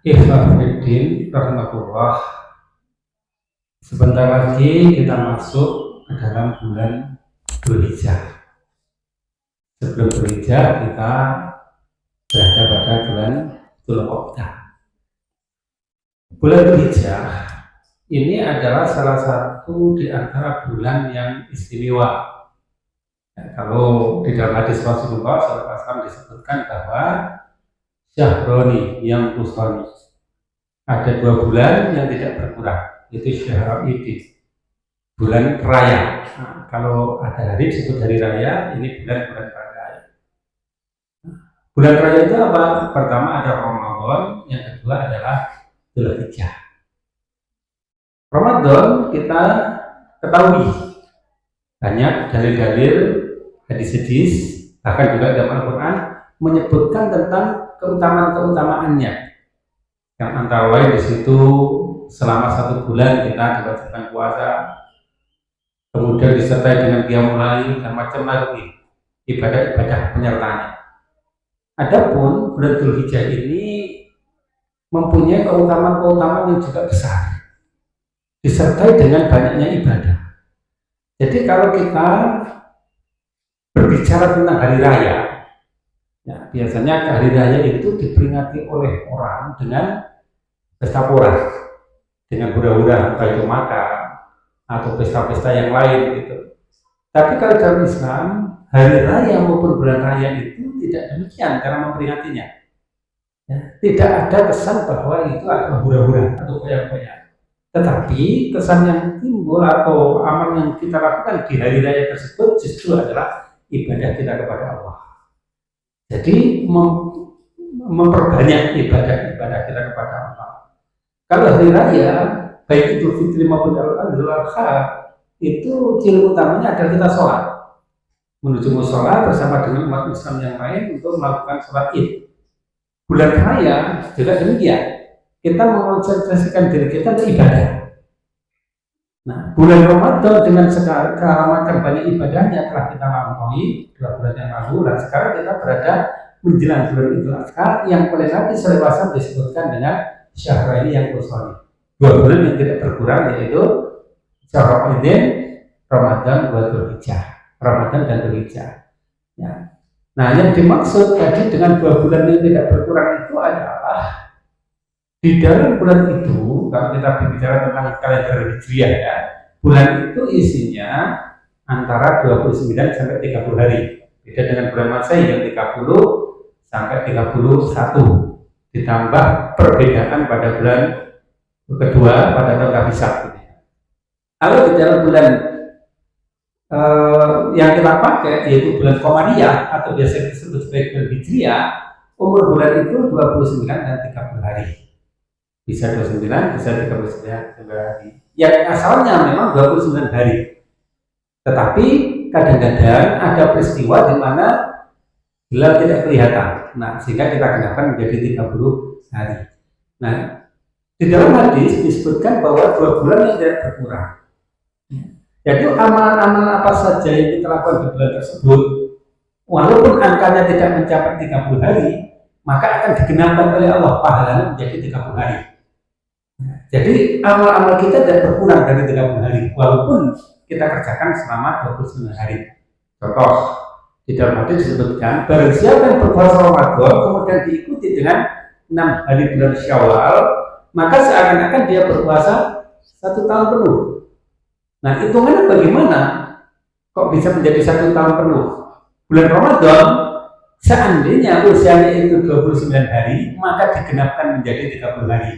Ikhwanuddin rahmatullah. Sebentar lagi kita masuk ke dalam bulan Dzulhijjah. Sebelum Dzulhijjah kita berada pada bulan Dzulqa'dah. Bulan Dzulhijjah ini adalah salah satu di antara bulan yang istimewa. Kalau di dalam hadis Rasulullah SAW disebutkan bahwa Syahroni yang kusoni, ada 2 bulan yang tidak berkurang, yaitu Syahr Idin, bulan raya. Nah, kalau ada hari disebut hari raya, ini bulan-bulan raya. Bulan raya itu apa? Pertama ada Ramadan, yang kedua adalah Dzulhijjah. Ramadan kita ketahui banyak dalil-dalil hadis-hadis, bahkan juga dalam Al-Quran menyebutkan tentang keutamaan-keutamaannya, yang antara lain di situ selama 1 bulan kita diwajibkan puasa, kemudian disertai dengan qiyamul lail dan macam lagi ibadah-ibadah penyertanya. Adapun bulan Dzulhijjah ini mempunyai keutamaan-keutamaan yang juga besar, disertai dengan banyaknya ibadah. Jadi kalau kita berbicara tentang hari raya, ya, biasanya hari raya itu diperingati oleh orang dengan pesta pora, dengan hura-hura, entah itu makan atau pesta-pesta yang lain gitu. Tapi kalau dalam Islam, hari raya maupun bulan raya itu tidak demikian cara memperingatinya. Ya, tidak ada kesan bahwa itu adalah hura-hura atau koyak-koyak. Tetapi kesan yang timbul atau amal yang kita lakukan di hari raya tersebut justru adalah ibadah kita kepada Allah. Jadi memperbanyak ibadah-ibadah kita kepada Allah. Kalau hari raya, baik Idul Fitri maupun Idul Adha, itu ciri utamanya adalah kita sholat, menuju mushola bersama dengan umat Islam yang lain untuk melakukan sholat Id. Bulan raya juga demikian, kita mengonsentrasikan diri kita ke ibadah. Nah, bulan Ramadan dengan segala macam banyak ibadahnya telah kita lampaui 2 bulan yang lalu, dan sekarang kita berada menjelang bulan Idul Adha yang oleh Nabi SAW disebutkan dengan Syahr ini yang kusoni, 2 bulan yang tidak berkurang, yaitu Syahr Idin, Ramadan, Dzulhijjah, Ramadan dan Dzulhijjah. Ya. Nah, yang dimaksud tadi dengan 2 bulan yang tidak berkurang itu adalah di dalam bulan itu, kalau kita berbicara tentang kalender Hijriah ya, bulan itu isinya antara 29 sampai 30 hari. Beda dengan bulan Masehi yang 30 sampai 31. Ditambah perbedaan pada bulan kedua pada tahun Kabisat. Kalau di dalam bulan yang kita pakai yaitu bulan Qamariyah atau biasa disebut sebagai bulan Hijriah, umur bulan itu 29 dan 30 hari. Bisa 29, bisa 39 hari. Yang asalnya memang 29 hari. Tetapi kadang-kadang ada peristiwa di mana hilal tidak kelihatan. Nah, sehingga kita kenakan menjadi 30 hari. Nah, di dalam hadis disebutkan bahwa 2 bulan yang tidak berkurang. Jadi amalan-amalan apa saja yang kita lakukan di bulan tersebut, walaupun angkanya tidak mencapai 30 hari, maka akan digenapkan oleh Allah pahalanya menjadi 30 hari. Jadi amal-amal kita tidak berkurang dari 30 hari, walaupun kita kerjakan selama 29 hari. Contoh, di dalam hadis disebutkan, barang siapa yang berpuasa Ramadan kemudian diikuti dengan 6 hari bulan Syawal, maka seakan-akan dia berpuasa 1 tahun penuh. Nah, hitungannya bagaimana? Kok bisa menjadi 1 tahun penuh? Bulan Ramadan, seandainya usianya itu 29 hari, maka digenapkan menjadi 30 hari.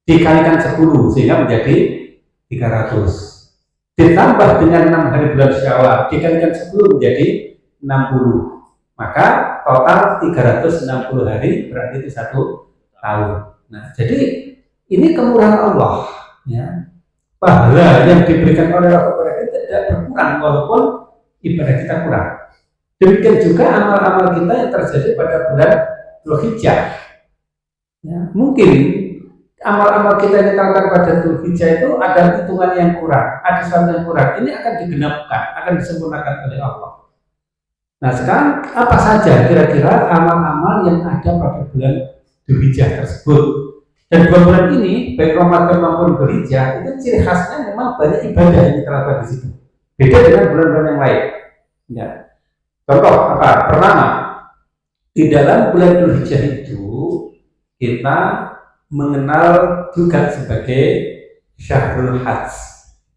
Dikalikan 10 sehingga menjadi 300. Ditambah dengan 6 hari bulan Syawal, dikalikan 10 menjadi 60. Maka total 360 hari berarti itu 1 tahun. Nah, jadi ini kemurahan Allah, ya. Pahala yang diberikan oleh Allah kepada kita tidak berkurang walaupun ibadah kita kurang. Demikian juga amal-amal kita yang terjadi pada bulan Dzulhijjah. Ya, mungkin amal-amal kita yang ditangkap pada Dzulhijjah itu ada hitungan yang kurang, ada sesuatu yang kurang. Ini akan digenapkan, akan disempurnakan oleh Allah. Nah, sekarang apa saja kira-kira amal-amal yang ada pada bulan Dzulhijjah tersebut? Dan 2 bulan ini, baik Ramadan maupun Dzulhijjah, itu ciri khasnya memang banyak ibadah yang diterapkan di situ. Beda dengan bulan-bulan yang lain. Ya. Contoh apa? Pertama, di dalam bulan Dzulhijjah itu kita mengenal juga sebagai Syahrul Hajj,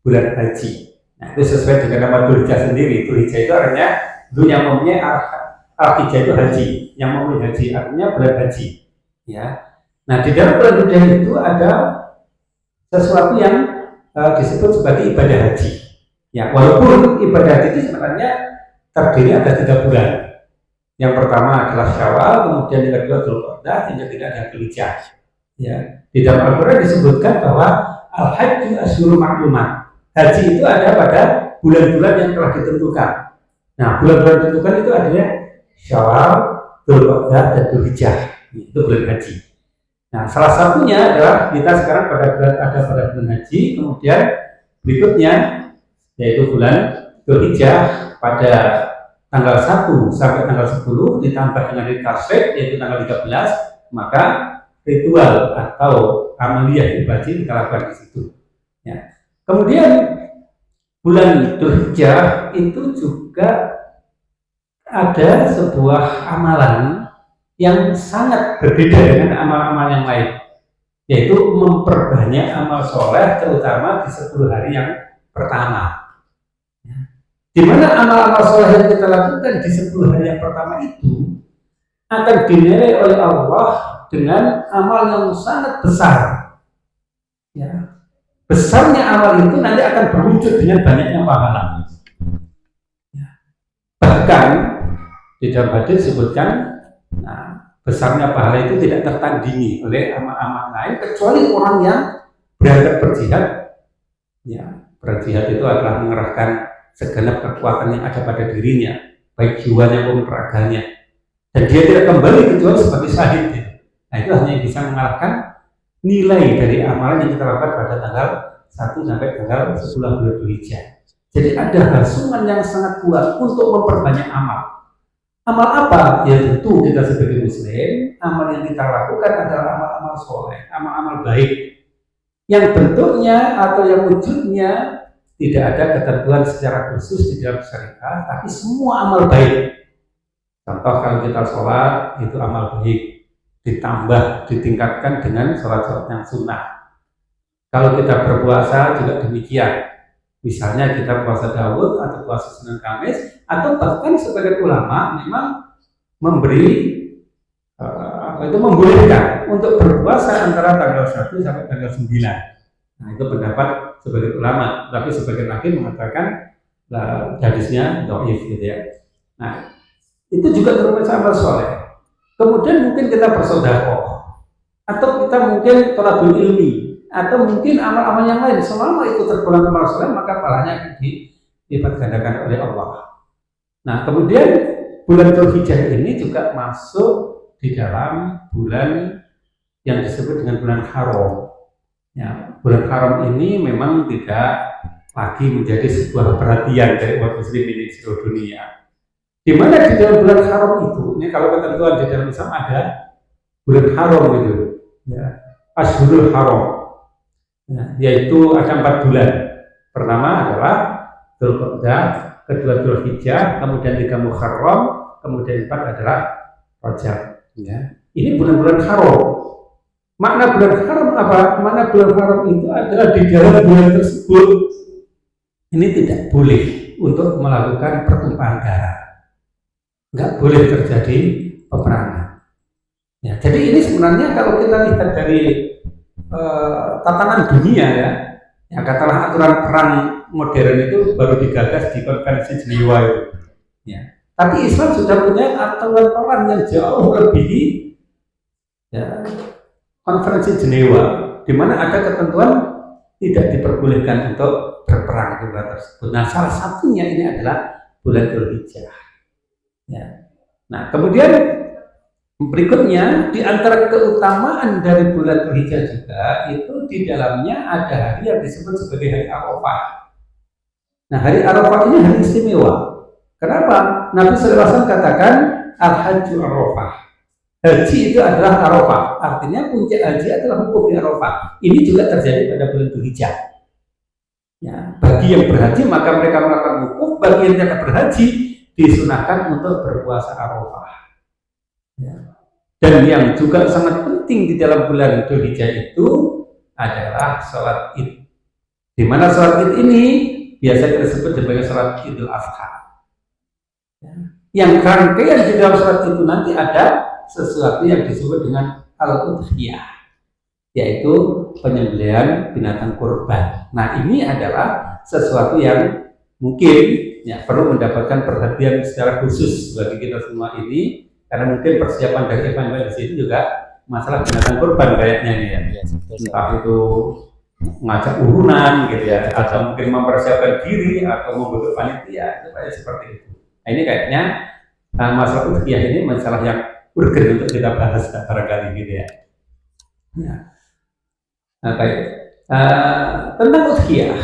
bulan haji. Nah, itu sesuai dengan nama Dzulhijjah sendiri. Dzulhijjah itu artinya dulu yang mempunyai Al-Hijjah itu haji, yang mempunyai haji artinya bulan haji. Ya. Nah, di dalam bulan Dzulhijjah itu ada sesuatu yang disebut sebagai ibadah haji. Ya, walaupun ibadah haji itu sebenarnya terdiri ada 3 bulan. Yang pertama adalah Syawal, kemudian yang kedua Dzulqa'dah, yang ketiga adalah Dzulhijjah. Ya, di dalam Al-Quran disebutkan bahwa Al-Hajju Asyhurun Ma'lumat. Haji itu ada pada bulan-bulan yang telah ditentukan. Nah, bulan-bulan ditentukan itu adalah Syawal, Dzulqa'dah, dan Dzulhijjah. Itu bulan haji. Nah, salah satunya adalah kita sekarang pada bulan haji, kemudian berikutnya yaitu bulan Dzulhijjah pada tanggal 1 sampai tanggal 10 ditambah dengan hari Tasyrik yaitu tanggal 13, maka ritual atau amaliyah ibadah kita lakukan di situ. Ya. Kemudian bulan Dzulhijjah itu juga ada sebuah amalan yang sangat berbeda dengan amal-amal yang lain, yaitu memperbanyak amal soleh terutama di 10 hari yang pertama. Di mana amal-amal soleh yang kita lakukan di 10 hari yang pertama itu akan dinilai oleh Allah dengan amal yang sangat besar. Ya. Besarnya amal itu nanti akan berwujud dengan banyaknya pahala. Ya. Bahkan di dalam hadis disebutkan, nah, besarnya pahala itu tidak tertandingi oleh amal-amal lain kecuali orang yang berangkat berjihad. Ya, berjihad itu adalah mengerahkan segenap kekuatan yang ada pada dirinya, baik jiwanya maupun raganya, dan dia tidak kembali kecuali sebagai syahid. Nah, itu hanya yang bisa mengalahkan nilai dari amalan yang kita lakukan pada tanggal 1 sampai tanggal 10 bulan Dzulhijjah. Jadi ada hasungan yang sangat kuat untuk memperbanyak amal. Amal apa? Ya tentu kita sebagai muslim, amal yang kita lakukan adalah amal-amal soleh, amal-amal baik, yang bentuknya atau yang wujudnya tidak ada ketentuan secara khusus di dalam syariat, tapi semua amal baik. Contoh kalau kita sholat itu amal baik, ditambah ditingkatkan dengan sholat-sholat yang sunnah. Kalau kita berpuasa juga demikian. Misalnya kita puasa Daud atau puasa Senin Kamis, atau bahkan sebagian ulama memang membolehkan untuk berpuasa antara tanggal 1 sampai tanggal 9. Nah, itu pendapat sebagian ulama, tapi sebagian lagi mengatakan hadisnya dhaif gitu ya. Nah, itu juga termasuk amal soleh. Kemudian mungkin kita bersedekah, atau kita mungkin thalabul ilmi, atau mungkin amal-amal yang lain. Selama itu tergolong amal soleh, maka pahalanya akan dilipat gandakan oleh Allah. Nah, kemudian bulan Dzulhijjah ini juga masuk di dalam bulan yang disebut dengan bulan haram. Ya, bulan haram ini memang tidak lagi menjadi sebuah perhatian dari umat muslimin di seluruh dunia. Di mana di dalam bulan haram itu, ini kalau ketentuan di dalam Islam ada bulan haram itu, ya, Ashhurul Haram, ya, yaitu ada 4 bulan. Pertama adalah Dzulqa'dah, kedua Dzulhijjah, kemudian 3 Muharram, kemudian 4 adalah Rajab. Ya. Ini bulan-bulan haram. Makna bulan haram apa? Makna bulan haram itu adalah di dalam bulan tersebut ini tidak boleh untuk melakukan pertumpahan darah, nggak boleh terjadi peperangan. Ya, jadi ini sebenarnya kalau kita lihat dari tatanan dunia ya katakanlah aturan perang modern itu baru digagas di konferensi Jenewa itu. Ya. Tapi Islam sudah punya aturan perang yang jauh lebih ya, konferensi Jenewa, di mana ada ketentuan tidak diperbolehkan untuk berperang di bulan tersebut. Nah, salah satunya ini adalah bulan Dzulhijjah. Ya. Nah, kemudian berikutnya di antara keutamaan dari bulan Dzulhijjah juga itu di dalamnya ada hari yang disebut sebagai hari Arafah. Nah, hari Arafah ini hari istimewa. Kenapa? Nabi SAW katakan Al-Hajju Arafah. haji itu adalah Arafah. Artinya puncak haji adalah wukuf di Arafah. Ini juga terjadi pada bulan Dzulhijjah. Ya, bagi yang berhaji maka mereka melakukan wukuf, bagi yang tidak berhaji disunahkan untuk berpuasa Arafah. Ya. Dan yang juga sangat penting di dalam bulan Dzulhijjah itu adalah sholat Id. Di mana sholat Id ini biasa disebut sebagai sholat Idul Adha. Ya. Yang rangkaian di dalam sholat itu nanti ada sesuatu yang disebut dengan al-udhiyah, yaitu penyembelihan binatang kurban. Nah, ini adalah sesuatu yang mungkin ya perlu mendapatkan perhatian secara khusus bagi kita semua ini, karena mungkin persiapan dari event di sini juga masalah binatang kurban kayaknya ini ya. Entah itu ngajak urunan gitu ya, atau mungkin mempersiapkan diri atau membentuk panitia, itu kayak seperti itu. Nah, ini kayaknya masalah udhiyah ini masalah yang urgen untuk kita bahas barangkali gitu ya. Nah, baik. Tentang udhiyah,